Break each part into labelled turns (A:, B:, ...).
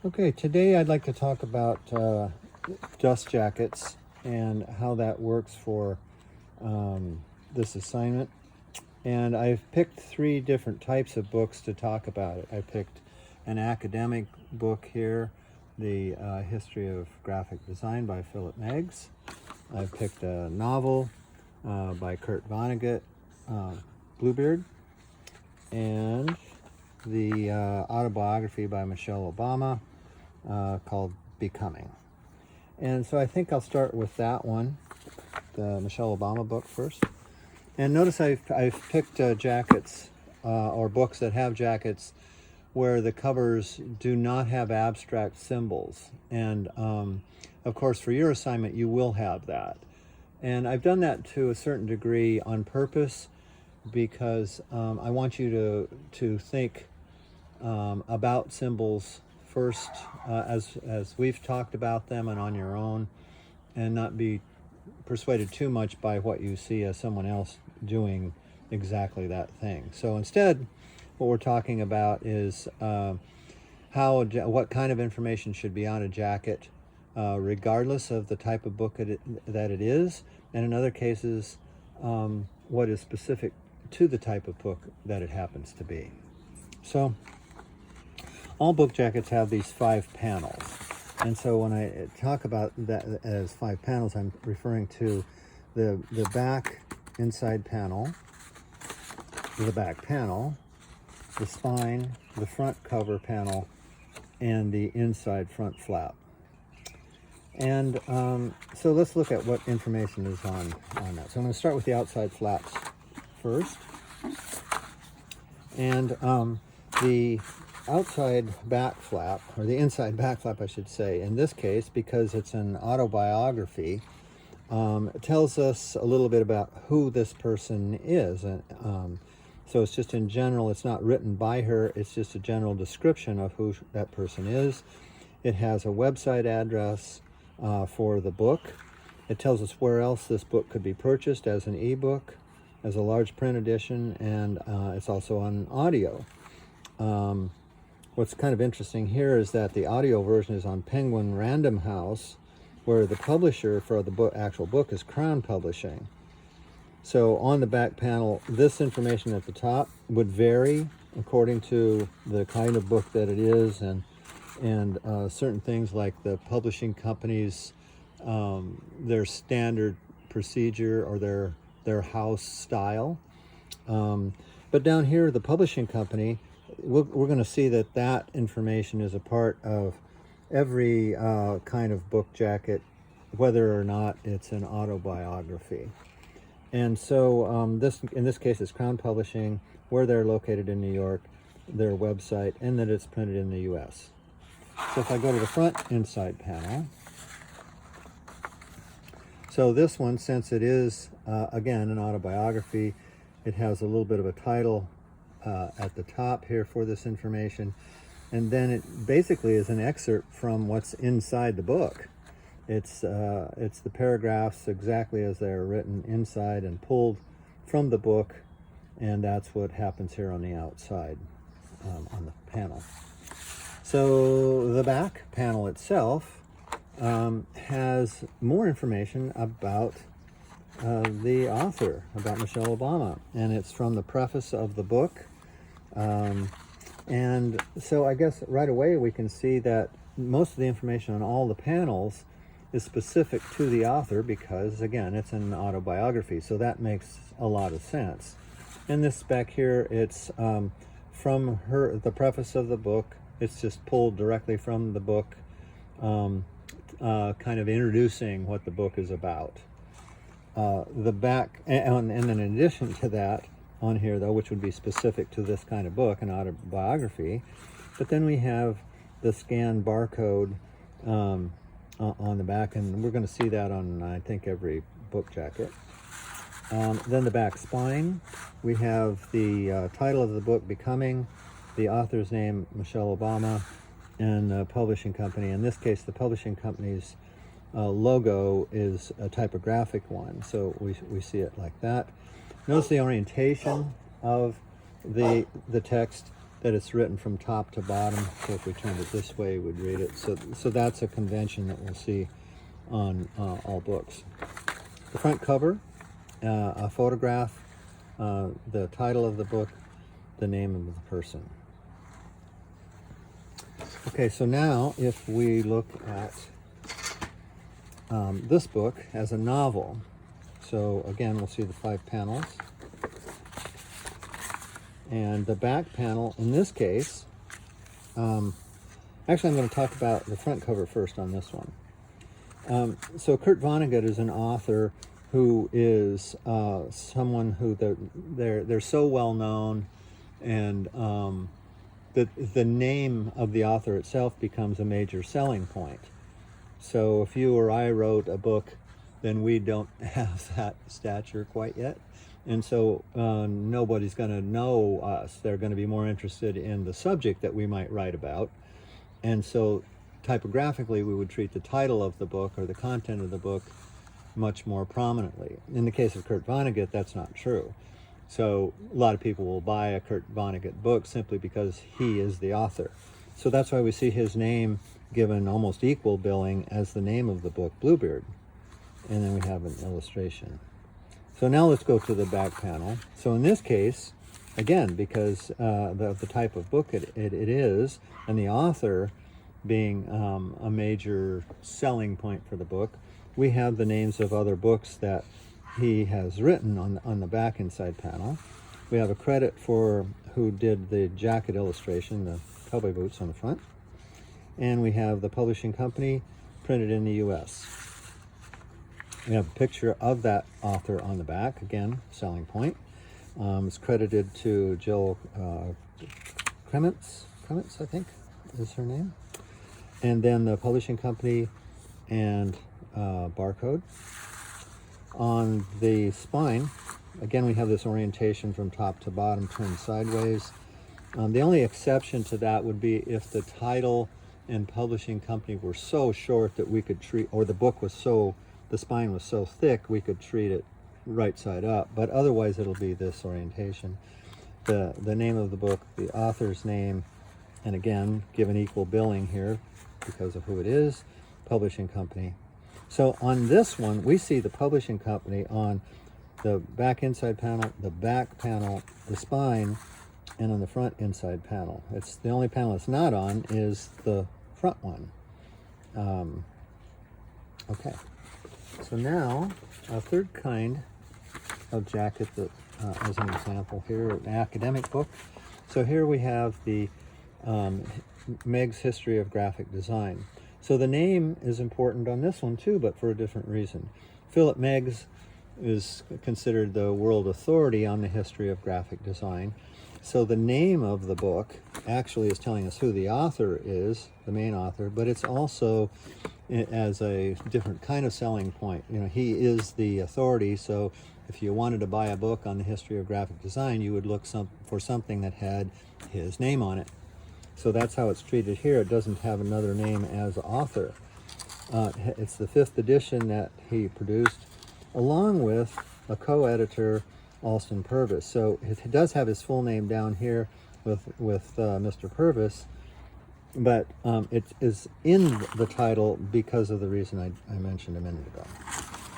A: Okay, today I'd like to talk about dust jackets and how that works for this assignment. And I've picked 3 different types of books to talk about it. I picked an academic book here, The History of Graphic Design by Philip Meggs. I picked a novel by Kurt Vonnegut, Bluebeard, and the autobiography by Michelle Obama called Becoming. And so I think I'll start with that one, the Michelle Obama book first. And notice I've picked jackets or books that have jackets where the covers do not have abstract symbols. And of course, for your assignment, you will have that. And I've done that to a certain degree on purpose because I want you to think about symbols first as we've talked about them and on your own, and not be persuaded too much by what you see as someone else doing exactly that thing. So instead, what we're talking about is what kind of information should be on a jacket, regardless of the type of book that it is, and in other cases, what is specific to the type of book that it happens to be. So all book jackets have these 5 panels. And so when I talk about that as 5 panels, I'm referring to the back inside panel, the back panel, the spine, the front cover panel, and the inside front flap. And so let's look at what information is on that. So I'm going to start with the outside flaps first. And the outside back flap, or the inside back flap I should say, in this case, because it's an autobiography, it tells us a little bit about who this person is. And so it's just in general, it's not written by her, it's just a general description of who that person is. It has a website address for the book. It tells us where else this book could be purchased as an ebook, as a large print edition, and it's also on audio. What's kind of interesting here is that the audio version is on Penguin Random House, where the publisher for the actual book is Crown Publishing. So on the back panel, this information at the top would vary according to the kind of book that it is, and certain things like the publishing company's their standard procedure or their house style. But down here, the publishing company, we're going to see that information is a part of every kind of book jacket, whether or not it's an autobiography. And so in this case, it's Crown Publishing, where they're located in New York, their website, and that it's printed in the U.S. So if I go to the front inside panel, so this one, since it is, again, an autobiography, it has a little bit of a title at the top here for this information. And then it basically is an excerpt from what's inside the book. It's the paragraphs exactly as they're written inside and pulled from the book. And that's what happens here on the outside on the panel. So the back panel itself has more information about the author, about Michelle Obama, and it's from the preface of the book. And so I guess right away we can see that most of the information on all the panels is specific to the author because, again, it's an autobiography, so that makes a lot of sense. And this back here, it's from the preface of the book. It's just pulled directly from the book, kind of introducing what the book is about. The back, and then in addition to that, on here though, which would be specific to this kind of book, an autobiography, but then we have the scan barcode on the back, and we're going to see that on, I think, every book jacket. Then the back spine, we have the title of the book, Becoming, the author's name, Michelle Obama, and the publishing company. In this case, the publishing company's logo is a typographic one, so we see it like that. Notice the orientation of the text that it's written from top to bottom. So if we turned it this way, we'd read it. So that's a convention that we'll see on all books. The front cover, a photograph, the title of the book, the name of the person. Okay, so now if we look at this book as a novel, so again, we'll see the 5 panels. And the back panel, in this case, actually I'm going to talk about the front cover first on this one. So Kurt Vonnegut is an author who is someone who they're so well known, and the name of the author itself becomes a major selling point. So if you or I wrote a book, then we don't have that stature quite yet. And so nobody's going to know us. They're going to be more interested in the subject that we might write about. And so typographically, we would treat the title of the book or the content of the book much more prominently. In the case of Kurt Vonnegut, that's not true. So a lot of people will buy a Kurt Vonnegut book simply because he is the author. So that's why we see his name given almost equal billing as the name of the book, Bluebeard. And then we have an illustration. So now let's go to the back panel. So in this case, again, because of the type of book it is, and the author being a major selling point for the book, we have the names of other books that he has written on the back inside panel. We have a credit for who did the jacket illustration, the cowboy boots on the front. And we have the publishing company, printed in the US. We have a picture of that author on the back, again, selling point. It's credited to Jill Kremens, I think is her name. And then the publishing company and barcode. On the spine, again, we have this orientation from top to bottom, turned sideways. The only exception to that would be if the title and publishing company were so short that we could treat, or the book was so, the spine was so thick, we could treat it right side up. But otherwise, it'll be this orientation. The name of the book, the author's name, and again, given equal billing here because of who it is, publishing company. So on this one, we see the publishing company on the back inside panel, the back panel, the spine, and on the front inside panel. It's the only panel it's not on is the front one. Okay, so now a third kind of jacket that, as an example here, an academic book. So here we have the Meg's History of Graphic Design. So the name is important on this one too, but for a different reason. Philip Meggs is considered the world authority on the history of graphic design. So the name of the book actually is telling us who the author is, the main author, but it's also as a different kind of selling point. You know, he is the authority, so if you wanted to buy a book on the history of graphic design, you would look for something that had his name on it. So that's how it's treated here. It doesn't have another name as author. It's the 5th edition that he produced, along with a co-editor, Alston Purvis. So it does have his full name down here with Mr. Purvis, but it is in the title because of the reason I mentioned a minute ago.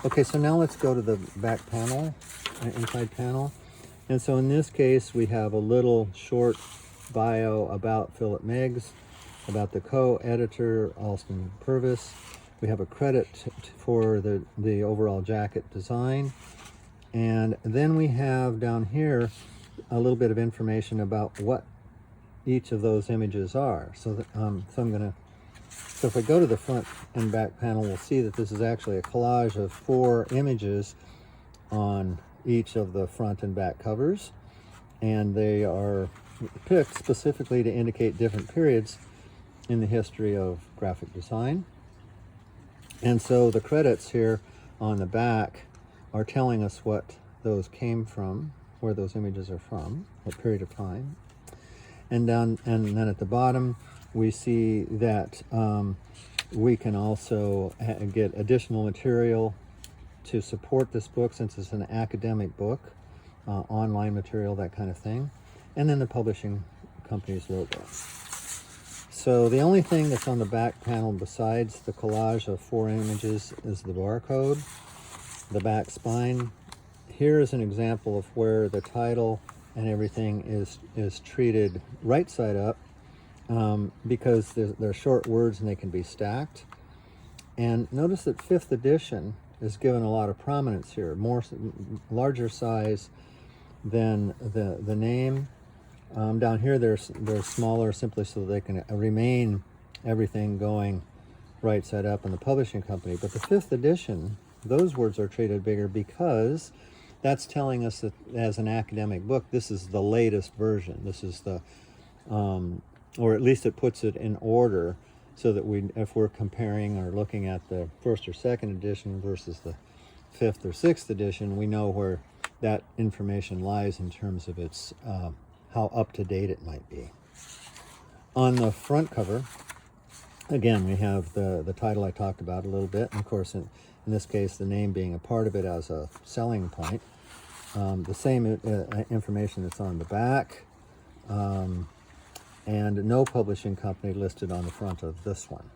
A: Okay, so now let's go to the back panel, inside panel. And so in this case, we have a little short bio about Philip Meggs, about the co-editor, Alston Purvis. We have a credit for the overall jacket design. And then we have down here a little bit of information about what each of those images are. So, so if I go to the front and back panel, we'll see that this is actually a collage of 4 images on each of the front and back covers. And they are picked specifically to indicate different periods in the history of graphic design. And so the credits here on the back are telling us what those came from, where those images are from, what period of time. And then at the bottom, we see that we can also get additional material to support this book, since it's an academic book, online material, that kind of thing. And then the publishing company's logo. So the only thing that's on the back panel besides the collage of 4 images is the barcode, the back spine. Here is an example of where the title and everything is treated right side up, because they're short words and they can be stacked. And notice that 5th edition is given a lot of prominence here, larger size than the name. Down here they're smaller simply so they can remain everything going right side up in the publishing company. But the 5th edition, those words are treated bigger because that's telling us that as an academic book, this is the latest version. This is the, or at least it puts it in order so that if we're comparing or looking at the 1st or 2nd edition versus the 5th or 6th edition, we know where that information lies in terms of its how up-to-date it might be. On the front cover, again, we have the title I talked about a little bit, and of course in this case the name being a part of it as a selling point. The same information that's on the back, and no publishing company listed on the front of this one.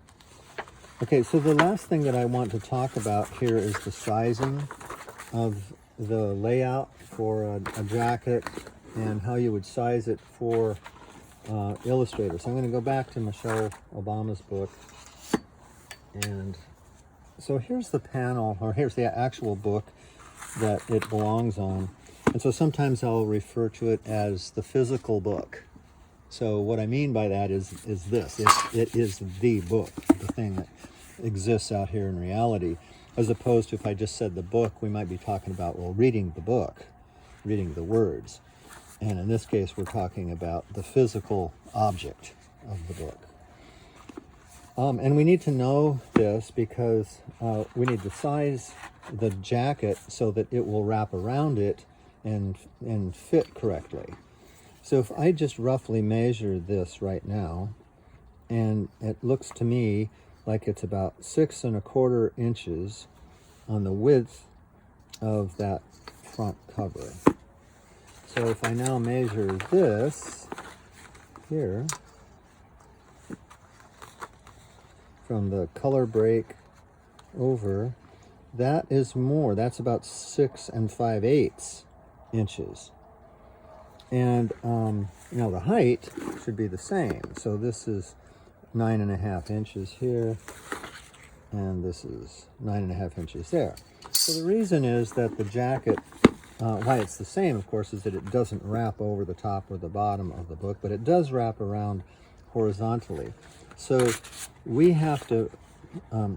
A: Okay, so the last thing that I want to talk about here is the sizing of the layout for a jacket and how you would size it for illustrators. So I'm going to go back to Michelle Obama's book, and so here's the panel, or here's the actual book that it belongs on. And so sometimes I'll refer to it as the physical book. So what I mean by that is this. It is the book, the thing that exists out here in reality, as opposed to if I just said the book, we might be talking about, well, reading the book, reading the words. And in this case, we're talking about the physical object of the book. And we need to know this because we need to size the jacket so that it will wrap around it and fit correctly. So if I just roughly measure this right now, and it looks to me like it's about 6 1/4 inches on the width of that front cover. So if I now measure this here, from the color break over, that is more. That's about 6 5/8 inches. And the height should be the same. So this is 9 1/2 inches here, and this is 9 1/2 inches there. So the reason is that the jacket, why it's the same, of course, is that it doesn't wrap over the top or the bottom of the book, but it does wrap around horizontally. So we have to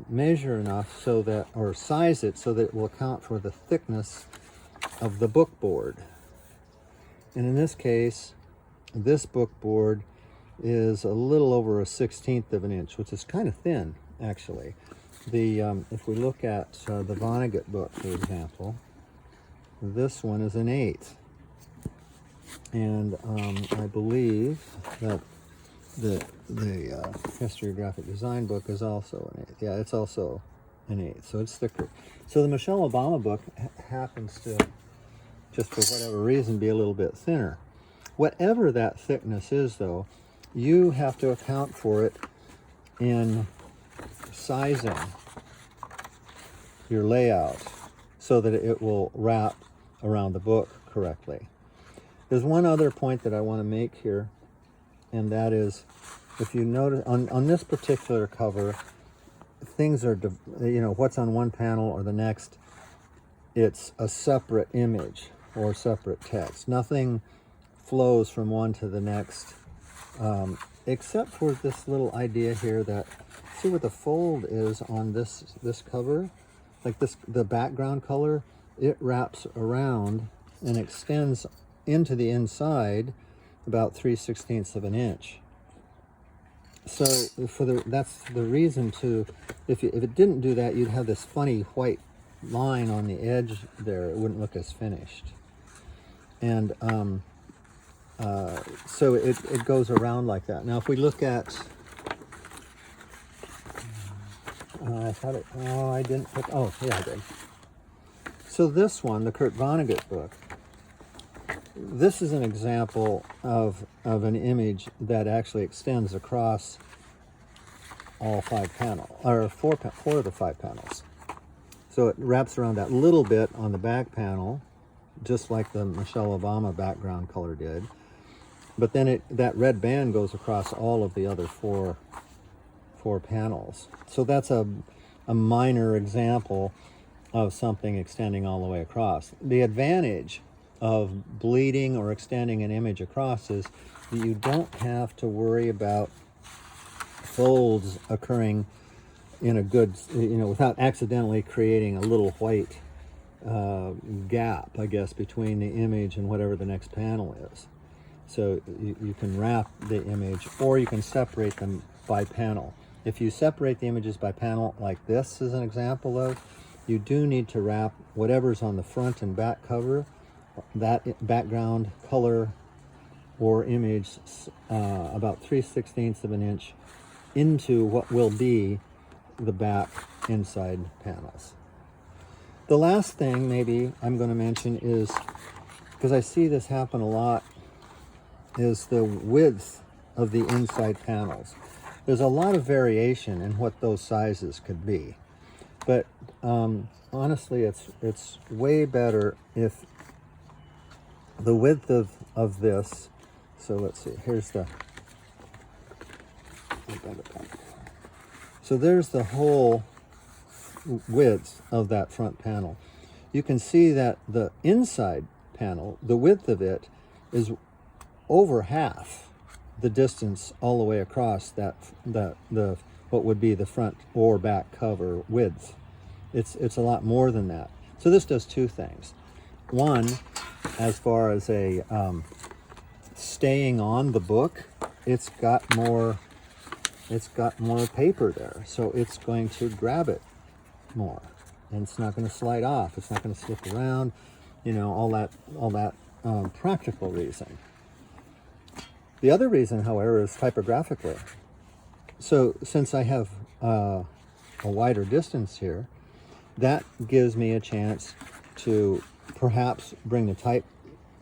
A: measure enough so that, or size it so that it will account for the thickness of the book board. And in this case, this book board is a little over 1/16 of an inch, which is kind of thin, actually. If we look at the Vonnegut book, for example, this one is 1/8. And I believe that the History of Graphic Design book is also 1/8. Yeah, it's also 1/8, so it's thicker. So the Michelle Obama book happens to, just for whatever reason, be a little bit thinner. Whatever that thickness is, though, you have to account for it in sizing your layout so that it will wrap around the book correctly. There's one other point that I want to make here, and that is, if you notice on this particular cover, things are, what's on one panel or the next, it's a separate image or separate text. Nothing flows from one to the next, except for this little idea here that, see what the fold is on this cover? Like this, the background color, it wraps around and extends into the inside about 3/16 of an inch. So that's the reason to, if it didn't do that, you'd have this funny white line on the edge there. It wouldn't look as finished. And so it goes around like that. Now if we look at, I didn't put, oh yeah I did. So this one, the Kurt Vonnegut book, this is an example of of an image that actually extends across all 5 panels, or four of the 5 panels. So it wraps around that little bit on the back panel, just like the Michelle Obama background color did. But then that red band goes across all of the other four panels. So that's a minor example of something extending all the way across. The advantage of bleeding or extending an image across is that you don't have to worry about folds occurring in a good, without accidentally creating a little white gap, I guess, between the image and whatever the next panel is. So you can wrap the image, or you can separate them by panel. If you separate the images by panel, like this is an example of, you do need to wrap whatever's on the front and back cover, that background color or image, about 3/16 of an inch into what will be the back inside panels. The last thing maybe I'm going to mention is, because I see this happen a lot, is the width of the inside panels. There's a lot of variation in what those sizes could be, but honestly it's way better if the width of this, so let's see, here's the, so there's the whole width of that front panel. You can see that the inside panel, the width of it is over half the distance all the way across that the what would be the front or back cover width. It's a lot more than that. So this does two things. One, as far as a staying on the book, it's got more paper there, so it's going to grab it more, and it's not going to slide off. It's not going to slip around. All that practical reason. The other reason, however, is typographically. So since I have a wider distance here, that gives me a chance to perhaps bring the type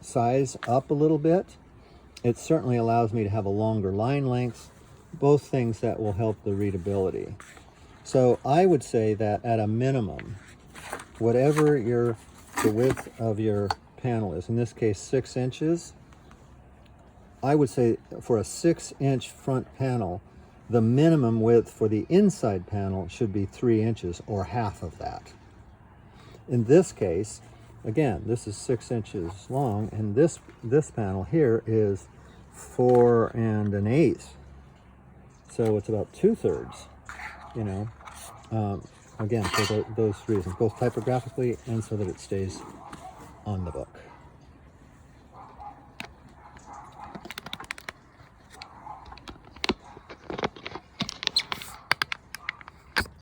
A: size up a little bit. It certainly allows me to have a longer line length, both things that will help the readability. So I would say that at a minimum, whatever the width of your panel is, in this case 6 inches, I would say for a 6-inch front panel, the minimum width for the inside panel should be 3 inches, or half of that. In this case, again, this is 6 inches long, and this panel here is 4 1/8. So it's about 2/3, again, for those reasons, both typographically and so that it stays on the book.